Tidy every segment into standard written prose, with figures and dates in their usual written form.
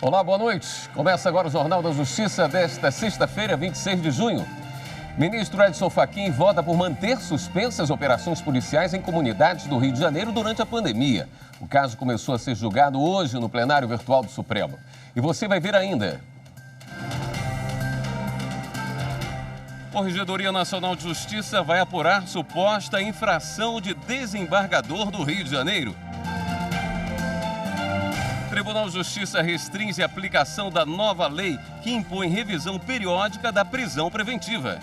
Olá, boa noite. Começa agora o Jornal da Justiça desta sexta-feira, 26 de junho. Ministro Edson Fachin vota por manter suspensas operações policiais em comunidades do Rio de Janeiro durante a pandemia. O caso começou a ser julgado hoje no plenário virtual do Supremo. E você vai ver ainda. Corregedoria Nacional de Justiça vai apurar suposta infração de desembargador do Rio de Janeiro. Tribunal de Justiça restringe a aplicação da nova lei que impõe revisão periódica da prisão preventiva.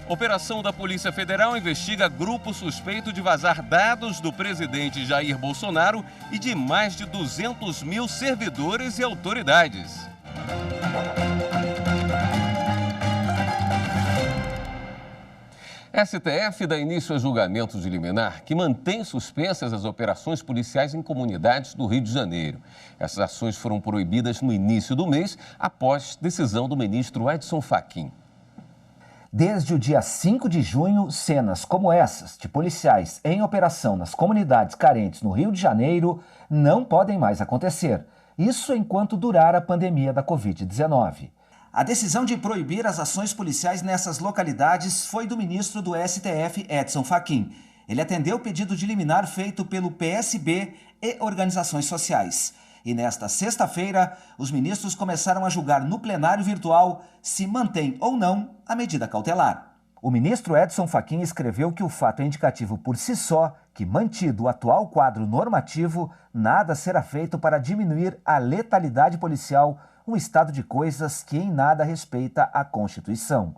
Operação da Polícia Federal investiga grupo suspeito de vazar dados do presidente Jair Bolsonaro e de mais de 200 mil servidores e autoridades. STF dá início a julgamentos de liminar que mantém suspensas as operações policiais em comunidades do Rio de Janeiro. Essas ações foram proibidas no início do mês, após decisão do ministro Edson Fachin. Desde o dia 5 de junho, cenas como essas de policiais em operação nas comunidades carentes no Rio de Janeiro não podem mais acontecer. Isso enquanto durar a pandemia da Covid-19. A decisão de proibir as ações policiais nessas localidades foi do ministro do STF, Edson Fachin. Ele atendeu o pedido de liminar feito pelo PSB e organizações sociais. E nesta sexta-feira, os ministros começaram a julgar no plenário virtual se mantém ou não a medida cautelar. O ministro Edson Fachin escreveu que o fato é indicativo por si só que, mantido o atual quadro normativo, nada será feito para diminuir a letalidade policial, um estado de coisas que em nada respeita a Constituição.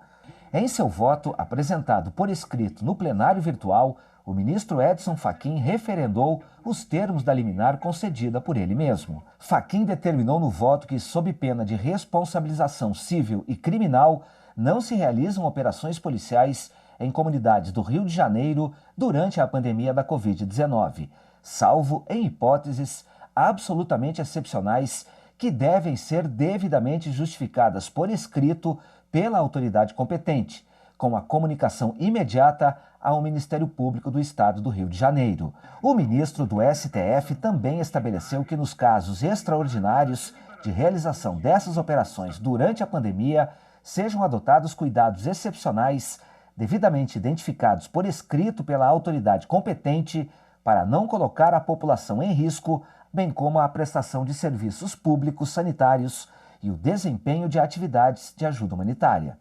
Em seu voto, apresentado por escrito no plenário virtual, o ministro Edson Fachin referendou os termos da liminar concedida por ele mesmo. Fachin determinou no voto que, sob pena de responsabilização civil e criminal, não se realizam operações policiais em comunidades do Rio de Janeiro durante a pandemia da Covid-19, salvo em hipóteses absolutamente excepcionais que devem ser devidamente justificadas por escrito pela autoridade competente, com a comunicação imediata ao Ministério Público do Estado do Rio de Janeiro. O ministro do STF também estabeleceu que nos casos extraordinários de realização dessas operações durante a pandemia sejam adotados cuidados excepcionais devidamente identificados por escrito pela autoridade competente para não colocar a população em risco, bem como a prestação de serviços públicos sanitários e o desempenho de atividades de ajuda humanitária.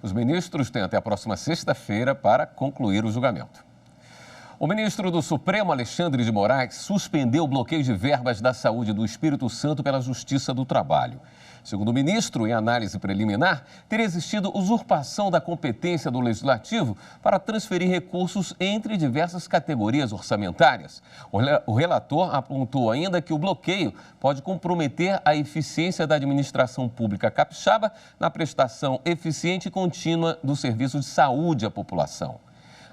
Os ministros têm até a próxima sexta-feira para concluir o julgamento. O ministro do Supremo, Alexandre de Moraes, suspendeu o bloqueio de verbas da saúde do Espírito Santo pela Justiça do Trabalho. Segundo o ministro, em análise preliminar, teria existido usurpação da competência do Legislativo para transferir recursos entre diversas categorias orçamentárias. O relator apontou ainda que o bloqueio pode comprometer a eficiência da administração pública capixaba na prestação eficiente e contínua do serviço de saúde à população.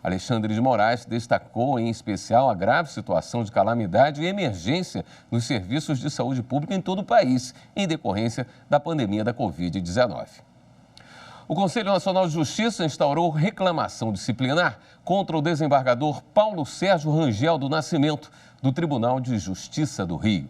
Alexandre de Moraes destacou, em especial, a grave situação de calamidade e emergência nos serviços de saúde pública em todo o país, em decorrência da pandemia da Covid-19. O Conselho Nacional de Justiça instaurou reclamação disciplinar contra o desembargador Paulo Sérgio Rangel do Nascimento, do Tribunal de Justiça do Rio.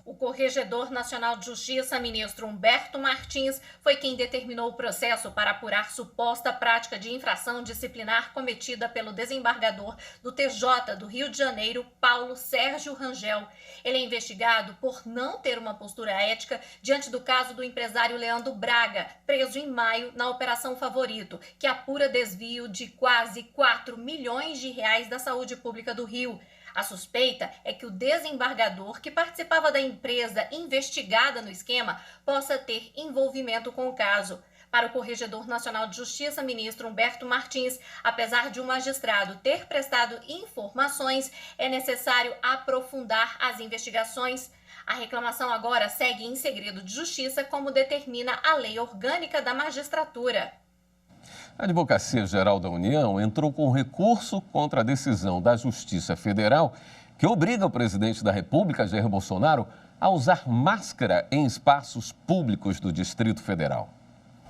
O Corregedor Nacional de Justiça, ministro Humberto Martins, foi quem determinou o processo para apurar suposta prática de infração disciplinar cometida pelo desembargador do TJ do Rio de Janeiro, Paulo Sérgio Rangel. Ele é investigado por não ter uma postura ética diante do caso do empresário Leandro Braga, preso em maio na Operação Favorito, que apura desvio de quase 4 milhões de reais da saúde pública do Rio. A suspeita é que o desembargador, que participava da empresa investigada no esquema, possa ter envolvimento com o caso. Para o Corregedor Nacional de Justiça, ministro Humberto Martins, apesar de um magistrado ter prestado informações, é necessário aprofundar as investigações. A reclamação agora segue em segredo de justiça, como determina a Lei Orgânica da Magistratura. A Advocacia Geral da União entrou com recurso contra a decisão da Justiça Federal que obriga o presidente da República, Jair Bolsonaro, a usar máscara em espaços públicos do Distrito Federal.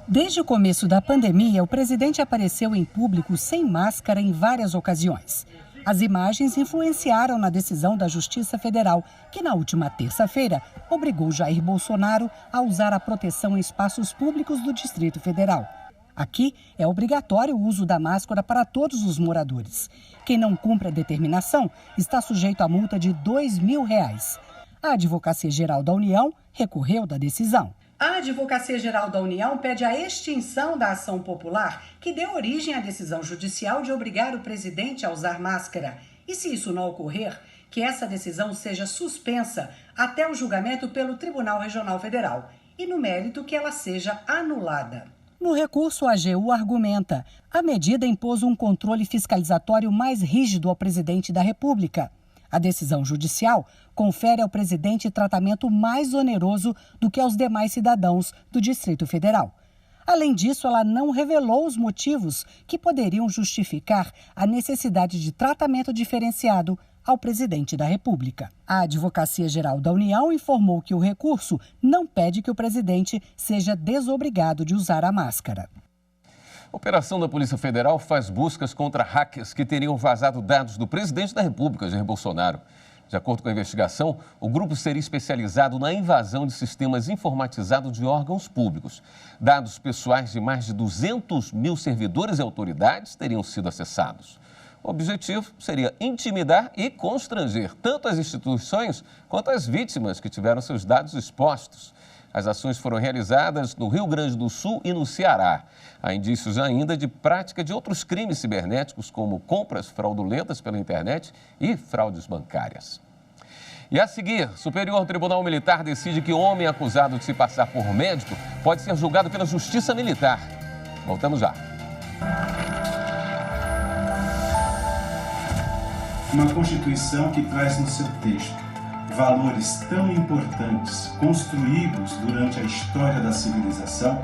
Desde o começo da pandemia, o presidente apareceu em público sem máscara em várias ocasiões. As imagens influenciaram na decisão da Justiça Federal, que na última terça-feira obrigou Jair Bolsonaro a usar a proteção em espaços públicos do Distrito Federal. Aqui é obrigatório o uso da máscara para todos os moradores. Quem não cumpre a determinação está sujeito a multa de R$ 2.000. A Advocacia Geral da União recorreu da decisão. A Advocacia Geral da União pede a extinção da ação popular que deu origem à decisão judicial de obrigar o presidente a usar máscara. E se isso não ocorrer, que essa decisão seja suspensa até o julgamento pelo Tribunal Regional Federal e, no mérito, que ela seja anulada. No recurso, a AGU argumenta: a medida impôs um controle fiscalizatório mais rígido ao presidente da República. A decisão judicial confere ao presidente tratamento mais oneroso do que aos demais cidadãos do Distrito Federal. Além disso, ela não revelou os motivos que poderiam justificar a necessidade de tratamento diferenciado ao presidente da República. A Advocacia Geral da União informou que o recurso não pede que o presidente seja desobrigado de usar a máscara. A operação da Polícia Federal faz buscas contra hackers que teriam vazado dados do presidente da República, Jair Bolsonaro. De acordo com a investigação, o grupo seria especializado na invasão de sistemas informatizados de órgãos públicos. Dados pessoais de mais de 200 mil servidores e autoridades teriam sido acessados. O objetivo seria intimidar e constranger tanto as instituições quanto as vítimas que tiveram seus dados expostos. As ações foram realizadas no Rio Grande do Sul e no Ceará. Há indícios ainda de prática de outros crimes cibernéticos, como compras fraudulentas pela internet e fraudes bancárias. E a seguir, Superior Tribunal Militar decide que homem acusado de se passar por médico pode ser julgado pela Justiça Militar. Voltamos já. Uma Constituição que traz no seu texto valores tão importantes construídos durante a história da civilização,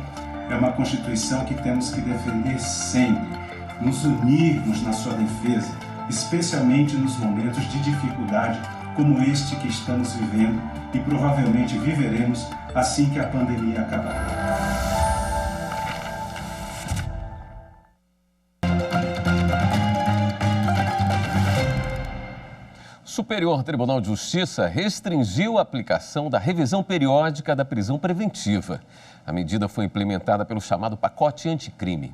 é uma Constituição que temos que defender sempre, nos unirmos na sua defesa, especialmente nos momentos de dificuldade como este que estamos vivendo e provavelmente viveremos assim que a pandemia acabar. O Superior Tribunal de Justiça restringiu a aplicação da revisão periódica da prisão preventiva. A medida foi implementada pelo chamado pacote anticrime.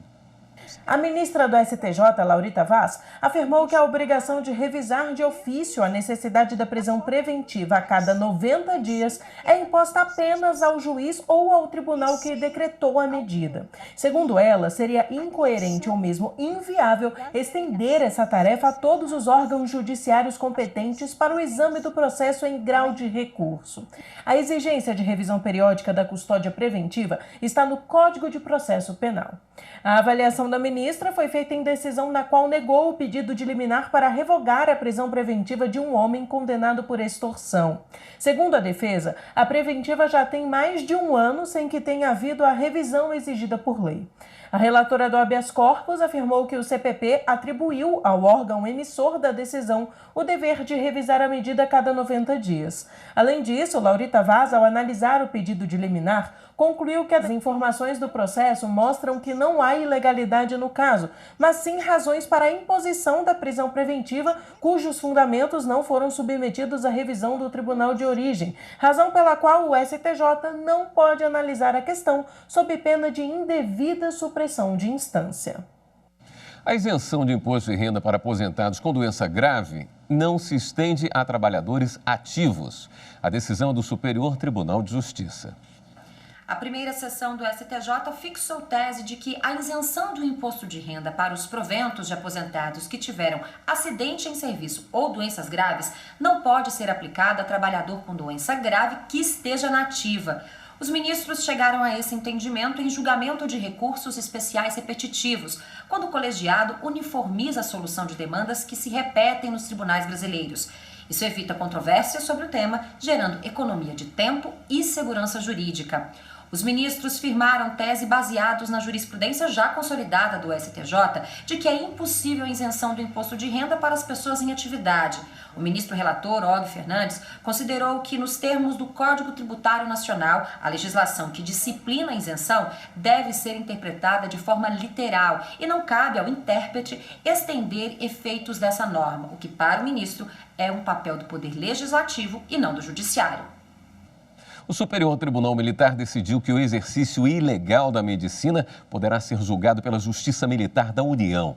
A ministra do STJ, Laurita Vaz, afirmou que a obrigação de revisar de ofício a necessidade da prisão preventiva a cada 90 dias é imposta apenas ao juiz ou ao tribunal que decretou a medida. Segundo ela, seria incoerente ou mesmo inviável estender essa tarefa a todos os órgãos judiciários competentes para o exame do processo em grau de recurso. A exigência de revisão periódica da custódia preventiva está no Código de Processo Penal. A avaliação da ministra foi feita em decisão na qual negou o pedido de liminar para revogar a prisão preventiva de um homem condenado por extorsão. Segundo a defesa, a preventiva já tem mais de um ano sem que tenha havido a revisão exigida por lei. A relatora do habeas corpus afirmou que o CPP atribuiu ao órgão emissor da decisão o dever de revisar a medida a cada 90 dias. Além disso, Laurita Vaz, ao analisar o pedido de liminar, concluiu que as informações do processo mostram que não há ilegalidade no caso, mas sim razões para a imposição da prisão preventiva cujos fundamentos não foram submetidos à revisão do tribunal de origem, razão pela qual o STJ não pode analisar a questão sob pena de indevida supressão de instância. A isenção de imposto de renda para aposentados com doença grave não se estende a trabalhadores ativos. A decisão é do Superior Tribunal de Justiça. A primeira sessão do STJ fixou tese de que a isenção do imposto de renda para os proventos de aposentados que tiveram acidente em serviço ou doenças graves não pode ser aplicada a trabalhador com doença grave que esteja na ativa. Os ministros chegaram a esse entendimento em julgamento de recursos especiais repetitivos, quando o colegiado uniformiza a solução de demandas que se repetem nos tribunais brasileiros. Isso evita controvérsias sobre o tema, gerando economia de tempo e segurança jurídica. Os ministros firmaram tese baseados na jurisprudência já consolidada do STJ de que é impossível a isenção do imposto de renda para as pessoas em atividade. O ministro relator, Og Fernandes, considerou que, nos termos do Código Tributário Nacional, a legislação que disciplina a isenção deve ser interpretada de forma literal e não cabe ao intérprete estender efeitos dessa norma, o que, para o ministro, é um papel do Poder Legislativo e não do Judiciário. O Superior Tribunal Militar decidiu que o exercício ilegal da medicina poderá ser julgado pela Justiça Militar da União.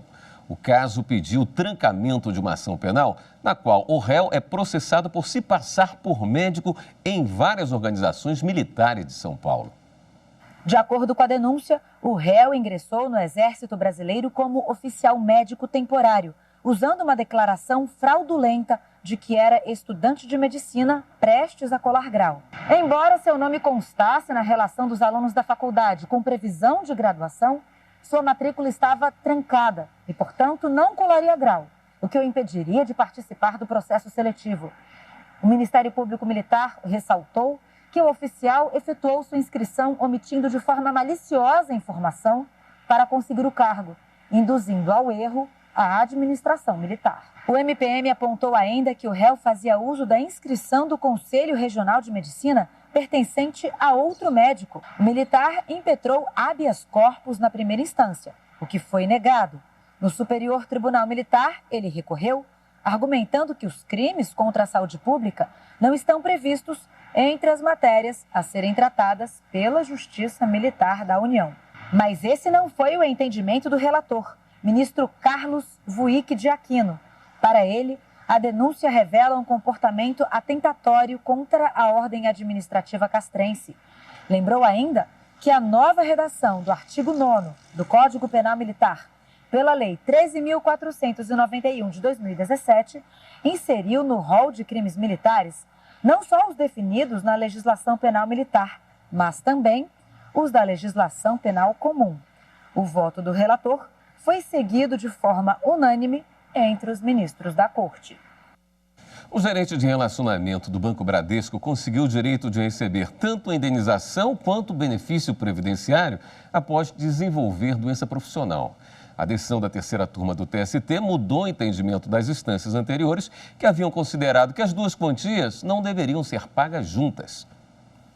O caso pediu trancamento de uma ação penal, na qual o réu é processado por se passar por médico em várias organizações militares de São Paulo. De acordo com a denúncia, o réu ingressou no Exército Brasileiro como oficial médico temporário, usando uma declaração fraudulenta de que era estudante de medicina prestes a colar grau. Embora seu nome constasse na relação dos alunos da faculdade com previsão de graduação, sua matrícula estava trancada e, portanto, não colaria grau, o que o impediria de participar do processo seletivo. O Ministério Público Militar ressaltou que o oficial efetuou sua inscrição omitindo de forma maliciosa a informação para conseguir o cargo, induzindo ao erro a administração militar. O MPM apontou ainda que o réu fazia uso da inscrição do Conselho Regional de Medicina pertencente a outro médico. O militar impetrou habeas corpus na primeira instância, o que foi negado. No Superior Tribunal Militar, ele recorreu, argumentando que os crimes contra a saúde pública não estão previstos entre as matérias a serem tratadas pela Justiça Militar da União. Mas esse não foi o entendimento do relator, ministro Carlos Vuíque de Aquino. Para ele, a denúncia revela um comportamento atentatório contra a ordem administrativa castrense. Lembrou ainda que a nova redação do artigo 9º do Código Penal Militar, pela Lei 13.491 de 2017, inseriu no rol de crimes militares não só os definidos na legislação penal militar, mas também os da legislação penal comum. O voto do relator foi seguido de forma unânime entre os ministros da Corte. O gerente de relacionamento do Banco Bradesco conseguiu o direito de receber tanto a indenização quanto o benefício previdenciário após desenvolver doença profissional. A decisão da terceira turma do TST mudou o entendimento das instâncias anteriores, que haviam considerado que as duas quantias não deveriam ser pagas juntas.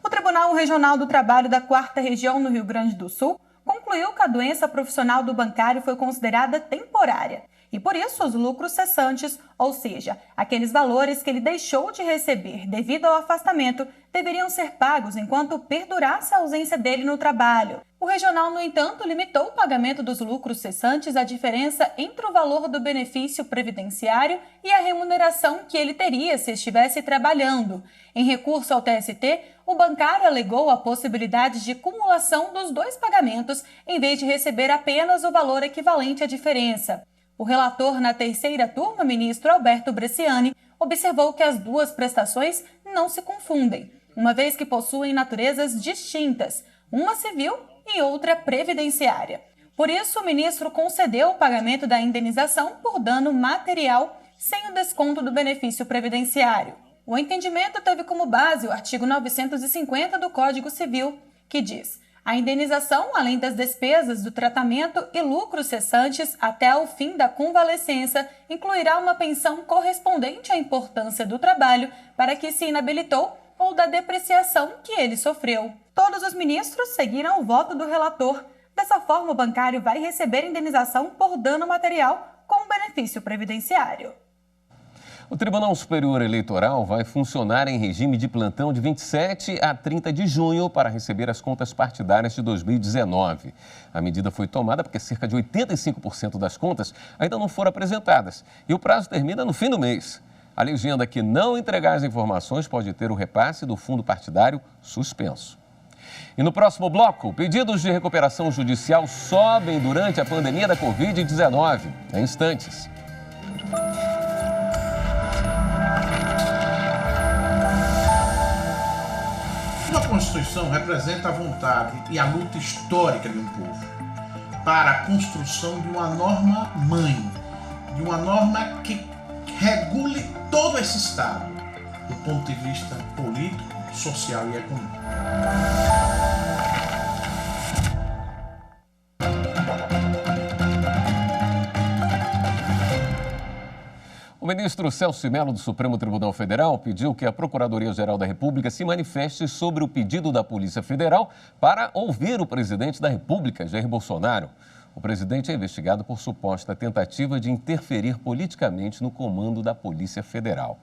O Tribunal Regional do Trabalho da 4ª Região no Rio Grande do Sul concluiu que a doença profissional do bancário foi considerada temporária e, por isso, os lucros cessantes, ou seja, aqueles valores que ele deixou de receber devido ao afastamento, deveriam ser pagos enquanto perdurasse a ausência dele no trabalho. O regional, no entanto, limitou o pagamento dos lucros cessantes à diferença entre o valor do benefício previdenciário e a remuneração que ele teria se estivesse trabalhando. Em recurso ao TST, o bancário alegou a possibilidade de cumulação dos dois pagamentos, em vez de receber apenas o valor equivalente à diferença. O relator na terceira turma, ministro Alberto Bresciani, observou que as duas prestações não se confundem, uma vez que possuem naturezas distintas, uma civil e outra previdenciária. Por isso, o ministro concedeu o pagamento da indenização por dano material sem o desconto do benefício previdenciário. O entendimento teve como base o artigo 950 do Código Civil, que diz: a indenização, além das despesas do tratamento e lucros cessantes até o fim da convalescença, incluirá uma pensão correspondente à importância do trabalho para que se inabilitou ou da depreciação que ele sofreu. Todos os ministros seguiram o voto do relator. Dessa forma, o bancário vai receber indenização por dano material com benefício previdenciário. O Tribunal Superior Eleitoral vai funcionar em regime de plantão de 27 a 30 de junho para receber as contas partidárias de 2019. A medida foi tomada porque cerca de 85% das contas ainda não foram apresentadas e o prazo termina no fim do mês. A legenda que não entregar as informações pode ter o repasse do fundo partidário suspenso. E no próximo bloco, pedidos de recuperação judicial sobem durante a pandemia da Covid-19. Em instantes. A Constituição representa a vontade e a luta histórica de um povo para a construção de uma norma-mãe, de uma norma que regule todo esse Estado, do ponto de vista político, social e econômico. O ministro Celso de Mello, do Supremo Tribunal Federal, pediu que a Procuradoria-Geral da República se manifeste sobre o pedido da Polícia Federal para ouvir o presidente da República, Jair Bolsonaro. O presidente é investigado por suposta tentativa de interferir politicamente no comando da Polícia Federal.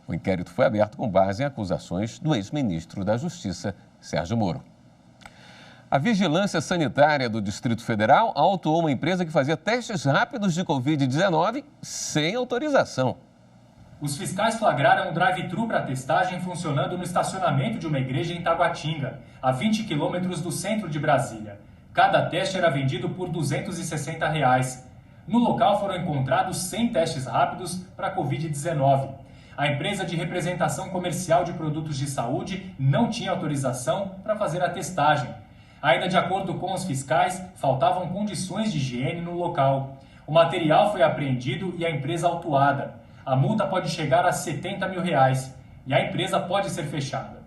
O inquérito foi aberto com base em acusações do ex-ministro da Justiça, Sérgio Moro. A Vigilância Sanitária do Distrito Federal autuou uma empresa que fazia testes rápidos de Covid-19 sem autorização. Os fiscais flagraram um drive-thru para testagem funcionando no estacionamento de uma igreja em Taguatinga, a 20 quilômetros do centro de Brasília. Cada teste era vendido por R$ 260. No local foram encontrados 100 testes rápidos para Covid-19. A empresa de representação comercial de produtos de saúde não tinha autorização para fazer a testagem. Ainda de acordo com os fiscais, faltavam condições de higiene no local. O material foi apreendido e a empresa autuada. A multa pode chegar a R$ 70 mil e a empresa pode ser fechada.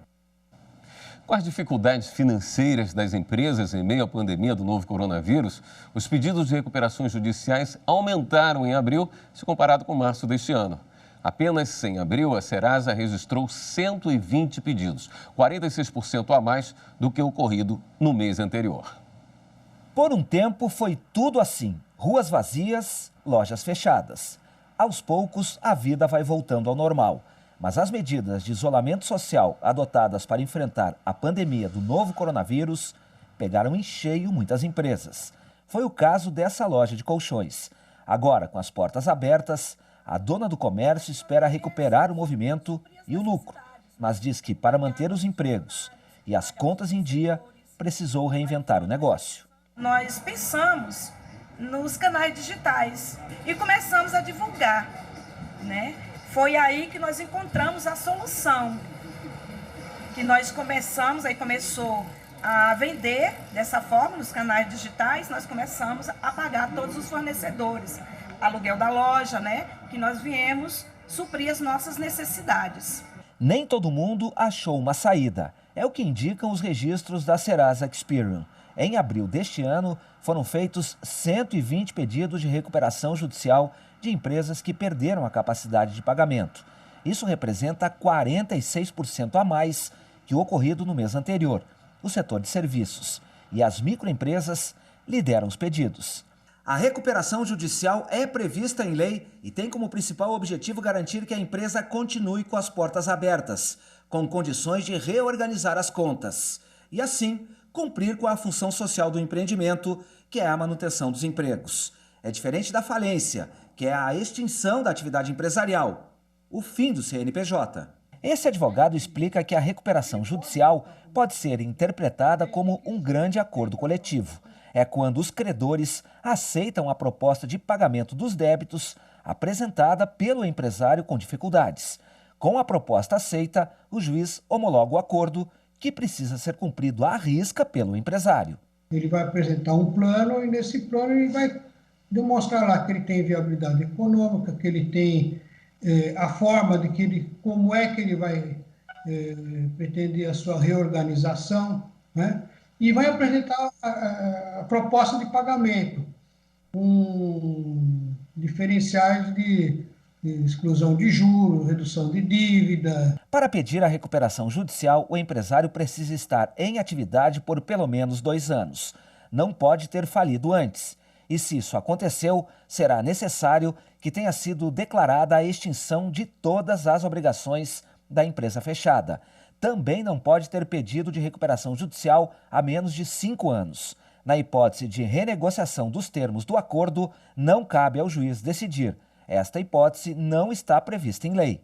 Com as dificuldades financeiras das empresas em meio à pandemia do novo coronavírus, os pedidos de recuperações judiciais aumentaram em abril, se comparado com março deste ano. Apenas em abril, a Serasa registrou 120 pedidos, 46% a mais do que o ocorrido no mês anterior. Por um tempo foi tudo assim, ruas vazias, lojas fechadas. Aos poucos, a vida vai voltando ao normal, mas as medidas de isolamento social adotadas para enfrentar a pandemia do novo coronavírus pegaram em cheio muitas empresas. Foi o caso dessa loja de colchões. Agora, com as portas abertas, a dona do comércio espera recuperar o movimento e o lucro, mas diz que para manter os empregos e as contas em dia, precisou reinventar o negócio. Nós pensamos nos canais digitais e começamos a divulgar, né? Foi aí que nós encontramos a solução, que nós começou a vender dessa forma nos canais digitais, nós começamos a pagar todos os fornecedores, aluguel da loja, né? Que nós viemos suprir as nossas necessidades. Nem todo mundo achou uma saída. É o que indicam os registros da Serasa Experian. Em abril deste ano, foram feitos 120 pedidos de recuperação judicial de empresas que perderam a capacidade de pagamento. Isso representa 46% a mais que o ocorrido no mês anterior. O setor de serviços e as microempresas lideram os pedidos. A recuperação judicial é prevista em lei e tem como principal objetivo garantir que a empresa continue com as portas abertas, com condições de reorganizar as contas e, assim, cumprir com a função social do empreendimento, que é a manutenção dos empregos. É diferente da falência, que é a extinção da atividade empresarial, o fim do CNPJ. Esse advogado explica que a recuperação judicial pode ser interpretada como um grande acordo coletivo. É quando os credores aceitam a proposta de pagamento dos débitos apresentada pelo empresário com dificuldades. Com a proposta aceita, o juiz homologa o acordo, que precisa ser cumprido à risca pelo empresário. Ele vai apresentar um plano e nesse plano ele vai demonstrar lá que ele tem viabilidade econômica, que ele tem a forma de que ele, como é que ele vai pretender a sua reorganização, né? E vai apresentar a proposta de pagamento, com diferenciais de exclusão de juros, redução de dívida. Para pedir a recuperação judicial, o empresário precisa estar em atividade por pelo menos 2 anos. Não pode ter falido antes. E se isso aconteceu, será necessário que tenha sido declarada a extinção de todas as obrigações da empresa fechada. Também não pode ter pedido de recuperação judicial há menos de 5 anos. Na hipótese de renegociação dos termos do acordo, não cabe ao juiz decidir. Esta hipótese não está prevista em lei.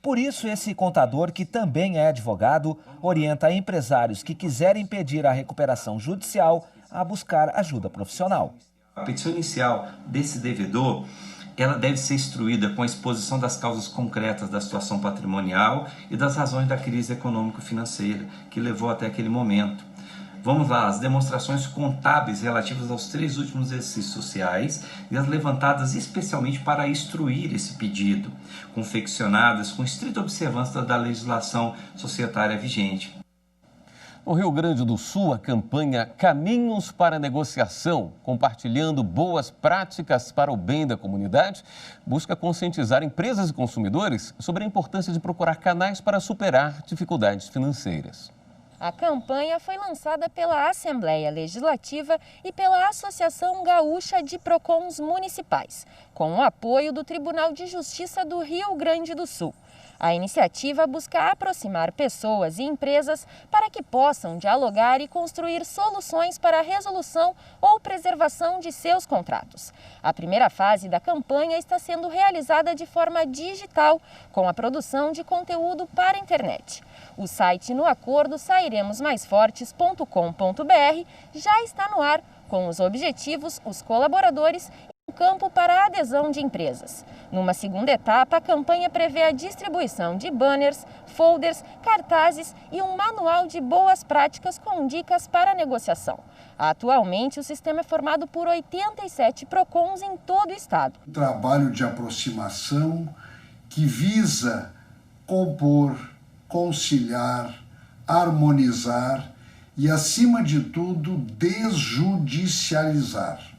Por isso, esse contador, que também é advogado, orienta empresários que quiserem pedir a recuperação judicial a buscar ajuda profissional. A petição inicial desse devedor, ela deve ser instruída com a exposição das causas concretas da situação patrimonial e das razões da crise econômico-financeira que levou até aquele momento. Vamos lá, as demonstrações contábeis relativas aos 3 últimos exercícios sociais e as levantadas especialmente para instruir esse pedido, confeccionadas com estrita observância da legislação societária vigente. No Rio Grande do Sul, a campanha Caminhos para a Negociação, compartilhando boas práticas para o bem da comunidade, busca conscientizar empresas e consumidores sobre a importância de procurar canais para superar dificuldades financeiras. A campanha foi lançada pela Assembleia Legislativa e pela Associação Gaúcha de Procons Municipais, com o apoio do Tribunal de Justiça do Rio Grande do Sul. A iniciativa busca aproximar pessoas e empresas para que possam dialogar e construir soluções para a resolução ou preservação de seus contratos. A primeira fase da campanha está sendo realizada de forma digital, com a produção de conteúdo para a internet. O site No Acordo sairemosmaisfortes.com.br já está no ar, com os objetivos, os colaboradores e um campo para a adesão de empresas. Numa segunda etapa, a campanha prevê a distribuição de banners, folders, cartazes e um manual de boas práticas com dicas para a negociação. Atualmente, o sistema é formado por 87 PROCONs em todo o estado. Um trabalho de aproximação que visa compor, conciliar, harmonizar e, acima de tudo, desjudicializar.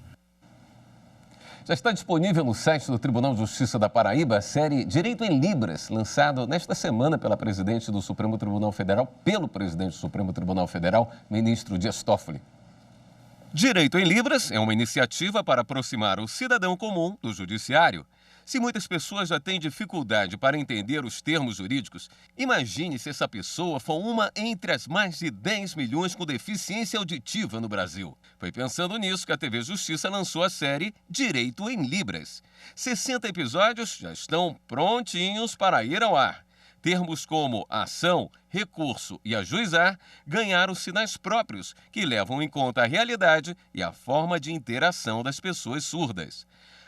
Já está disponível no site do Tribunal de Justiça da Paraíba a série Direito em Libras, lançado nesta semana pelo presidente do Supremo Tribunal Federal, ministro Dias Toffoli. Direito em Libras é uma iniciativa para aproximar o cidadão comum do judiciário. Se muitas pessoas já têm dificuldade para entender os termos jurídicos, imagine se essa pessoa for uma entre as mais de 10 milhões com deficiência auditiva no Brasil. Foi pensando nisso que a TV Justiça lançou a série Direito em Libras. 60 episódios já estão prontinhos para ir ao ar. Termos como ação, recurso e ajuizar ganharam sinais próprios que levam em conta a realidade e a forma de interação das pessoas surdas.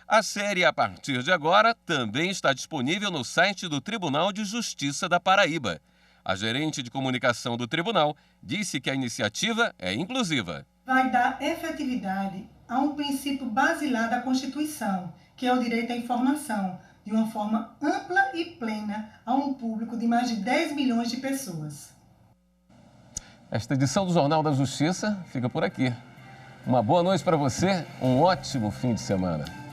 A série, a partir de agora, também está disponível no site do Tribunal de Justiça da Paraíba. A gerente de comunicação do tribunal disse que a iniciativa é inclusiva. Vai dar efetividade a um princípio basilar da Constituição, que é o direito à informação, de uma forma ampla e plena a um público de mais de 10 milhões de pessoas. Esta edição do Jornal da Justiça fica por aqui. Uma boa noite para você, um ótimo fim de semana.